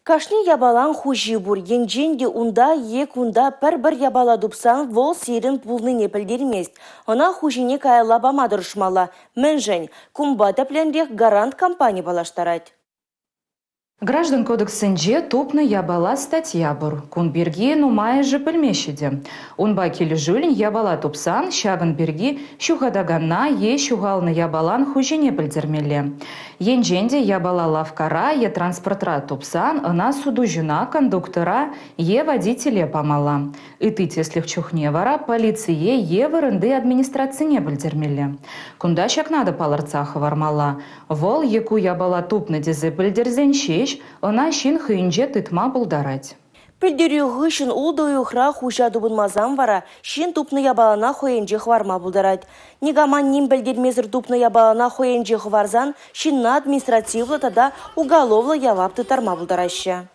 Кашни ябалан хужи бур, енженде унда, ек унда пір-бір ябала дупсан вол серін пулныне пілдермест. Она хужине кайла бама дұрышмала. Мэнжен, кумба тәпленрек гарант компания балаштарать. Граждан кодексінде тупны ябала статья бур. Кун берги нумай же пілмешеде. Унба келі жүлін ябала тупсан, шагын берги шуғадаганна е шуғалны ябалан хужине пілдермелі. Енженде ябала лавкара е транспортра тупсан, ына суду жына кондуктора е водителе памала. Иты теслих чухневара полиция е вырынды администрацине пілдермелі. Кунда шакнада паларцаха вармала. Вол еку ябала тупны дезе пілдерзен шеш, ына шин хыйнже тытма булдарать. Пілдерюғы шын улдою хра хужа дубынмазан вара, шин тупны ябалана хоенже хварма булдарать. Негаман ним білдермезір тупны ябалана хоенже хварзан, шинна административлы тада уголовлы явап тытарма булдараща.